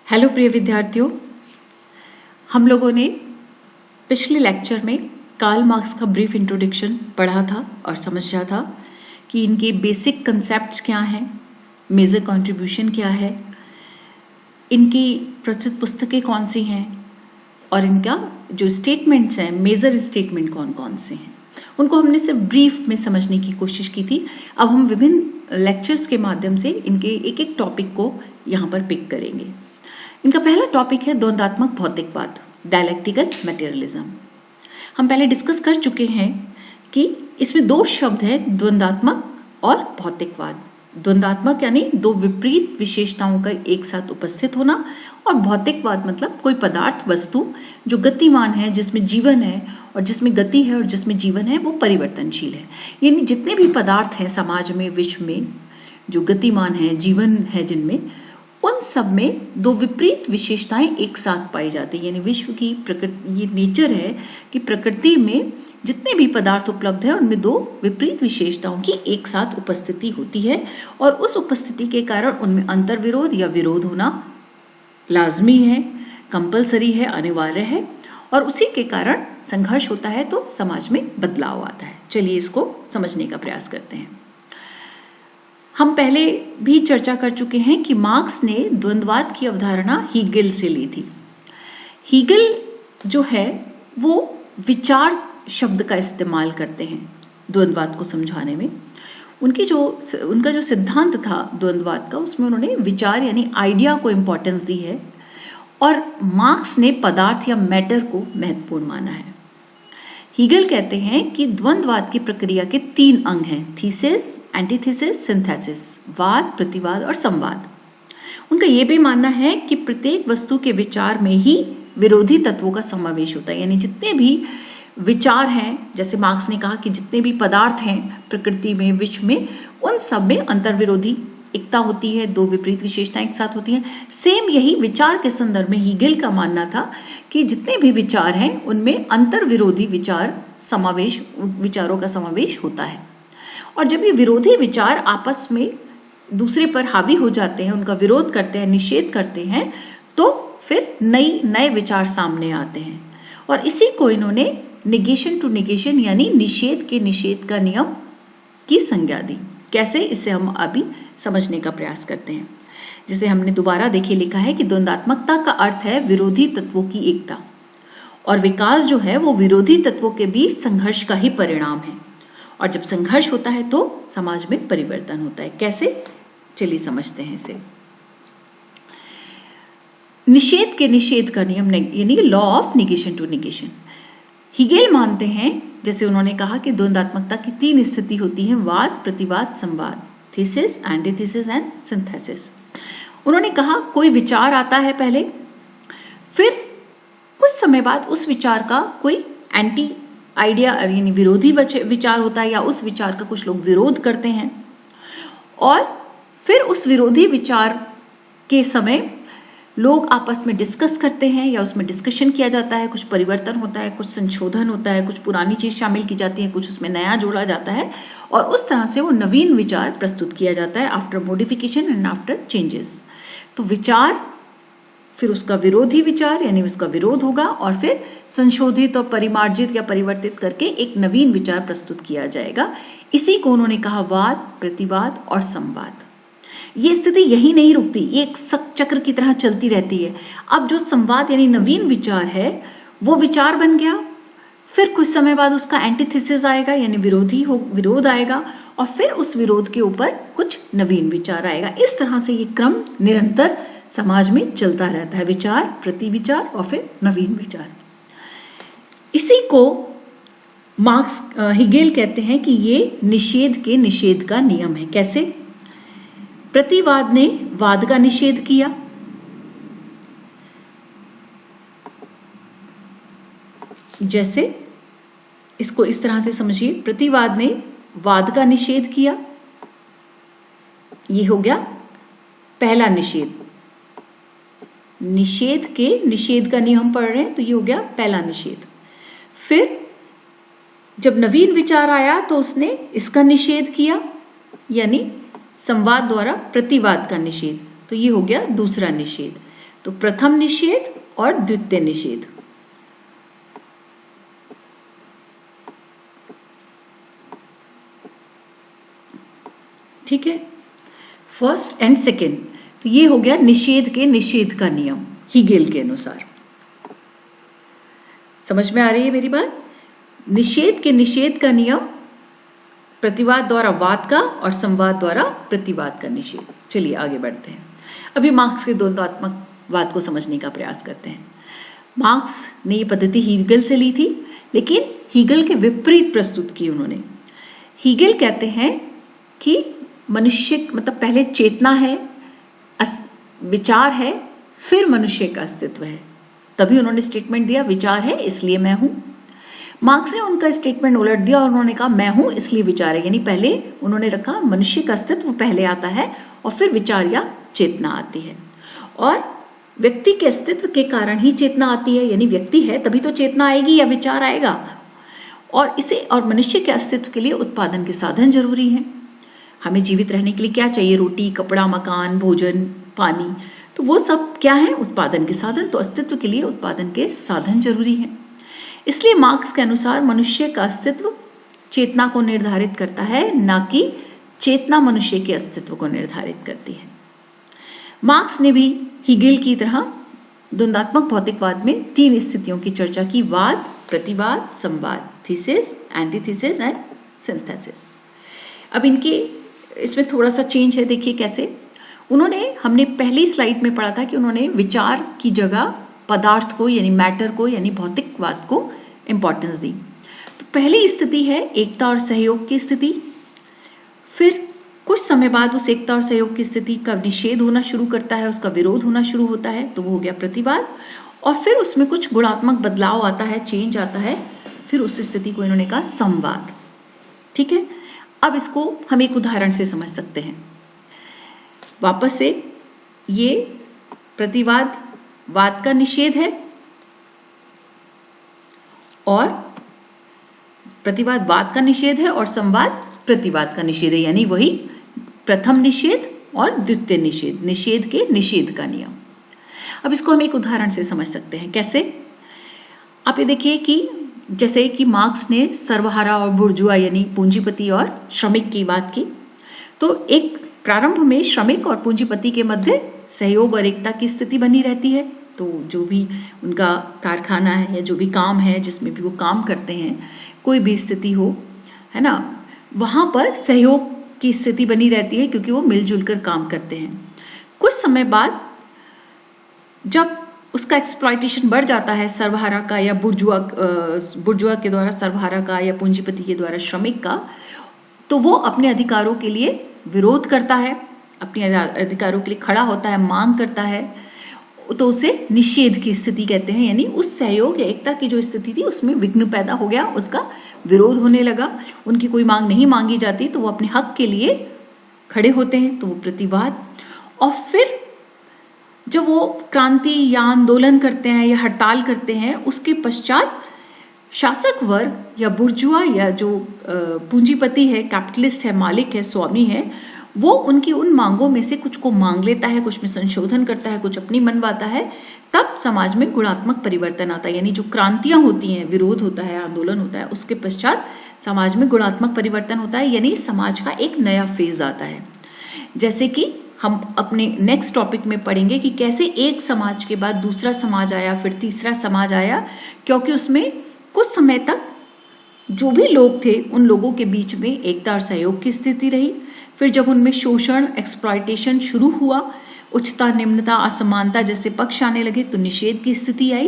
Hello प्रिय विद्यार्थियों, हम लोगों ने पिछले लेक्चर में कार्ल मार्क्स का ब्रीफ इंट्रोडक्शन पढ़ा था और समझा था कि इनके बेसिक कंसेप्ट्स क्या हैं, मेजर कंट्रीब्यूशन क्या है, इनकी प्रसिद्ध पुस्तकें कौन सी हैं और इनका जो स्टेटमेंट्स हैं, मेजर स्टेटमेंट कौन कौन से हैं, उनको हमने सिर्फ ब्रीफ में समझने की कोशिश की थी। अब हम विभिन्न लेक्चर्स के माध्यम से इनके एक एक टॉपिक को यहाँ पर पिक करेंगे। इनका पहला टॉपिक है द्वंद्वात्मक भौतिकवाद, डायलेक्टिकल मटेरियलिज्म। हम पहले डिस्कस कर चुके हैं कि इसमें दो शब्द हैं, द्वंद्वात्मक और भौतिकवाद। द्वंद्वात्मक यानी दो विपरीत विशेषताओं का एक साथ उपस्थित होना, और भौतिकवाद मतलब कोई पदार्थ, वस्तु जो गतिमान है, जिसमें जीवन है, और जिसमें गति है और जिसमें जीवन है वो परिवर्तनशील है। यानी जितने भी पदार्थ हैं समाज में, विश्व में, जो गतिमान है, जीवन है जिनमें, उन सब में दो विपरीत विशेषताएं एक साथ पाई जाती है। यानी विश्व की प्रकृति, ये नेचर है कि प्रकृति में जितने भी पदार्थ उपलब्ध है उनमें दो विपरीत विशेषताओं की एक साथ उपस्थिति होती है, और उस उपस्थिति के कारण उनमें अंतर्विरोध या विरोध होना लाजमी है, कंपलसरी है, अनिवार्य है, और उसी के कारण संघर्ष होता है तो समाज में बदलाव आता है। चलिए इसको समझने का प्रयास करते हैं। हम पहले भी चर्चा कर चुके हैं कि मार्क्स ने द्वंद्ववाद की अवधारणा हीगल से ली थी। हीगल जो है वो विचार शब्द का इस्तेमाल करते हैं द्वंद्ववाद को समझाने में। उनका जो सिद्धांत था द्वंद्ववाद का, उसमें उन्होंने विचार यानी आइडिया को इम्पोर्टेंस दी है, और मार्क्स ने पदार्थ या मैटर को महत्वपूर्ण माना है। हीगल कहते हैं कि द्वंद्ववाद की प्रक्रिया के तीन अंग हैं, थीसिस, एंटीथीसिस, सिंथेसिस, वाद, प्रतिवाद और संवाद। उनका यह भी मानना है कि प्रत्येक वस्तु के विचार में ही विरोधी तत्वों का समावेश होता है। यानी जितने भी विचार हैं, जैसे मार्क्स ने कहा कि जितने भी पदार्थ हैं प्रकृति में, विश्व में, उन सब में अंतर्विरोधी एकता होती है, दो विपरीत विशेषताएं एक साथ होती हैं। सेम यही विचार के संदर्भ में हीगल का मानना था कि जितने भी विचार हैं उनमें अंतर्विरोधी विचारों का समावेश होता है, और जब ये विरोधी विचार आपस में दूसरे पर हावी हो जाते हैं, उनका विरोध करते हैं, निषेध करते हैं, तो फिर नए विचार सामने आते हैं। और इसी को इन्होंने निगेशन टू निगेशन यानी निषेध के निषेध का नियम की संज्ञा दी। कैसे, इससे हम अभी समझने का प्रयास करते हैं। जिसे हमने दोबारा देखिए लिखा है कि द्वंद्वात्मकता का अर्थ है विरोधी तत्वों की एकता, और विकास जो है वो विरोधी तत्वों के बीच संघर्ष का ही परिणाम है, और जब संघर्ष होता है तो समाज में परिवर्तन होता है। कैसे, चलिए समझते हैं इसे। निषेध के निषेध का नियम यानी law of negation to negation. Hegel मानते हैं, जैसे उन्होंने कहा कि द्वंद्वात्मकता की तीन स्थिति होती है, वाद, प्रतिवाद, संवाद, थीसिस, एंटीथीसिस एंड सिंथेसिस। उन्होंने कहा कोई विचार आता है पहले, फिर कुछ समय बाद उस विचार का कोई एंटी आइडिया यानी विरोधी विचार होता है, या उस विचार का कुछ लोग विरोध करते हैं, और फिर उस विरोधी विचार के समय लोग आपस में डिस्कस करते हैं, या उसमें डिस्कशन किया जाता है, कुछ परिवर्तन होता है, कुछ संशोधन होता है, कुछ पुरानी चीज शामिल की जाती है, कुछ उसमें नया जोड़ा जाता है, और उस तरह से वो नवीन विचार प्रस्तुत किया जाता है after modification and after changes. तो विचार, फिर उसका विरोधी विचार यानी उसका विरोध होगा, और फिर संशोधित और परिमार्जित या परिवर्तित करके एक नवीन विचार प्रस्तुत किया जाएगा। इसी को उन्होंने कहा वाद, प्रतिवाद और संवाद। ये स्थिति यही नहीं रुकती, ये एक चक्र की तरह चलती रहती है। अब जो संवाद यानी नवीन विचार है वो विचार बन गया, फिर कुछ समय बाद उसका एंटीथेसिस आएगा यानी विरोध आएगा, और फिर उस विरोध के ऊपर कुछ नवीन विचार आएगा। इस तरह से ये क्रम निरंतर समाज में चलता रहता है, विचार, प्रतिविचार और फिर नवीन विचार। इसी को मार्क्स, हीगल कहते हैं कि ये निषेध के निषेध का नियम है। कैसे, प्रतिवाद ने वाद का निषेध किया, जैसे इसको इस तरह से समझिए, प्रतिवाद ने वाद का निषेध किया, ये हो गया पहला निषेध। निषेध के निषेध का नियम पढ़ रहे हैं तो ये हो गया पहला निषेध। फिर जब नवीन विचार आया तो उसने इसका निषेध किया, यानी संवाद द्वारा प्रतिवाद का निषेध, तो ये हो गया दूसरा निषेध। तो प्रथम निषेध और द्वितीय निषेध। ठीक है, फर्स्ट एंड सेकेंड। तो ये हो गया निषेध के निषेध का नियम हीगेल के अनुसार। समझ में आ रही है मेरी बात? निषेध के निषेध का नियम, प्रतिवाद द्वारा वाद का और संवाद द्वारा प्रतिवाद का निषेध। चलिए आगे बढ़ते हैं। अभी मार्क्स के द्वंद्वात्मक वाद को समझने का प्रयास करते हैं। मार्क्स ने ये पद्धति हीगेल से ली थी, लेकिन हीगेल के विपरीत प्रस्तुत की उन्होंने। हीगेल कहते हैं कि मनुष्य मतलब पहले चेतना है, विचार है, फिर मनुष्य का अस्तित्व है। तभी उन्होंने स्टेटमेंट दिया विचार है इसलिए मैं हूं। मार्क्स ने उनका स्टेटमेंट उलट दिया और उन्होंने कहा मैं हूं इसलिए विचार है। यानी पहले उन्होंने रखा मनुष्य का अस्तित्व पहले आता है और फिर विचार या चेतना आती है, और व्यक्ति के अस्तित्व के कारण ही चेतना आती है। यानी व्यक्ति है तभी तो चेतना आएगी या विचार आएगा, और मनुष्य के अस्तित्व के लिए उत्पादन के साधन जरूरी हैं। हमें जीवित रहने के लिए क्या चाहिए? रोटी, कपड़ा, मकान, भोजन, पानी। तो वो सब क्या है? उत्पादन के साधन। तो अस्तित्व के लिए उत्पादन के साधन जरूरी हैं। इसलिए मार्क्स के अनुसार मनुष्य का अस्तित्व चेतना को निर्धारित करता है, ना कि चेतना मनुष्य के अस्तित्व को निर्धारित करती है। मार्क्स ने भी हीगेल की तरह द्वंद्वात्मक भौतिकवाद में 3 स्थितियों की चर्चा की: वाद, प्रतिवाद, संवाद, थीसिस, एंटीथीसिस एंड सिंथेसिस। अब इनके इसमें थोड़ा सा चेंज है, देखिए कैसे। हमने पहली स्लाइड में पढ़ा था कि उन्होंने विचार की जगह पदार्थ को यानी मैटर को यानी भौतिकवाद को इंपॉर्टेंस दी। तो पहली स्थिति है एकता और सहयोग की स्थिति। फिर कुछ समय बाद उस एकता और सहयोग की स्थिति का निषेध होना शुरू करता है, उसका विरोध होना शुरू होता है, तो वो हो गया प्रतिवाद। और फिर उसमें कुछ गुणात्मक बदलाव आता है, चेंज आता है, फिर उस स्थिति को इन्होंने कहा संवाद। ठीक है, अब इसको हम एक उदाहरण से समझ सकते हैं। वापस से ये प्रतिवाद वाद का निषेध है और प्रतिवाद वाद का निषेध है और संवाद प्रतिवाद का निषेध है। यानी वही प्रथम निषेध और द्वितीय निषेध, निषेध के निषेध का नियम। अब इसको हम एक उदाहरण से समझ सकते हैं। कैसे? आप ये देखिए कि जैसे कि मार्क्स ने सर्वहारा और बुर्जुआ यानी पूंजीपति और श्रमिक की बात की, तो एक प्रारंभ में श्रमिक और पूंजीपति के मध्य सहयोग और एकता की स्थिति बनी रहती है। तो जो भी उनका कारखाना है या जो भी काम है जिसमें भी वो काम करते हैं, कोई भी स्थिति हो, है ना, वहाँ पर सहयोग की स्थिति बनी रहती है क्योंकि वो मिलजुल कर काम करते हैं। कुछ समय बाद जब उसका एक्सप्लॉयटेशन बढ़ जाता है सर्वहारा का या बुर्जुआ के द्वारा सर्वहारा का या पूंजीपति के द्वारा श्रमिक का, तो वो अपने अधिकारों के लिए विरोध करता है, अपने अधिकारों के लिए खड़ा होता है, मांग करता है, तो उसे निषेध की स्थिति कहते हैं। यानी उस सहयोग या एकता की जो स्थिति थी उसमें विघ्न पैदा हो गया, उसका विरोध होने लगा, उनकी कोई मांग नहीं मांगी जाती तो वो अपने हक के लिए खड़े होते हैं, तो वो प्रतिवाद। और फिर जब वो क्रांति या आंदोलन करते हैं या हड़ताल करते हैं, उसके पश्चात शासक वर्ग या बुर्जुआ या जो पूंजीपति है, कैपिटलिस्ट है, मालिक है, स्वामी है, वो उनकी उन मांगों में से कुछ को मांग लेता है, कुछ में संशोधन करता है, कुछ अपनी मनवाता है। तब समाज में गुणात्मक परिवर्तन आता है। यानी जो क्रांतियां होती हैं, विरोध होता है, आंदोलन होता है, उसके पश्चात समाज में गुणात्मक परिवर्तन होता है, यानी समाज का एक नया फेज आता है। जैसे कि हम अपने नेक्स्ट टॉपिक में पढ़ेंगे कि कैसे एक समाज के बाद दूसरा समाज आया, फिर तीसरा समाज आया, क्योंकि उसमें कुछ समय तक जो भी लोग थे उन लोगों के बीच में एकता और सहयोग की स्थिति रही। फिर जब उनमें शोषण, एक्सप्लॉयटेशन शुरू हुआ, उच्चता, निम्नता, असमानता जैसे पक्ष आने लगे, तो निषेध की स्थिति आई,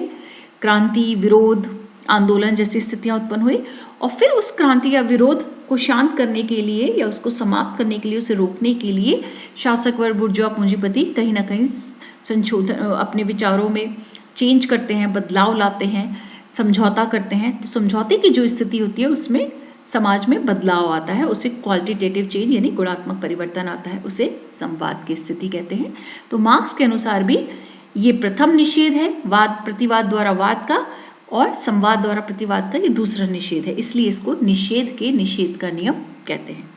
क्रांति, विरोध, आंदोलन जैसी स्थितियां उत्पन्न हुई। और फिर उस क्रांति या विरोध को शांत करने के लिए या उसको समाप्त करने के लिए, उसे रोकने के लिए शासक वर्ग, बुर्जुआ, पूंजीपति कहीं ना कहीं संशोधन, अपने विचारों में चेंज करते हैं, बदलाव लाते हैं, समझौता करते हैं। तो समझौते की जो स्थिति होती है उसमें समाज में बदलाव आता है, उसे क्वालिटेटिव चेंज यानी गुणात्मक परिवर्तन आता है, उसे संवाद की स्थिति कहते हैं। तो मार्क्स के अनुसार भी ये प्रथम निषेध है, वाद प्रतिवाद द्वारा वाद का, और संवाद द्वारा प्रतिवाद का ये दूसरा निषेध है, इसलिए इसको निषेध के निषेध का नियम कहते हैं।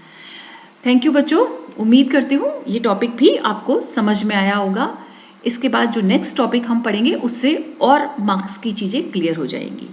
थैंक यू बच्चों, उम्मीद करती हूँ ये टॉपिक भी आपको समझ में आया होगा। इसके बाद जो नेक्स्ट टॉपिक हम पढ़ेंगे उससे और मार्क्स की चीज़ें क्लियर हो जाएंगी।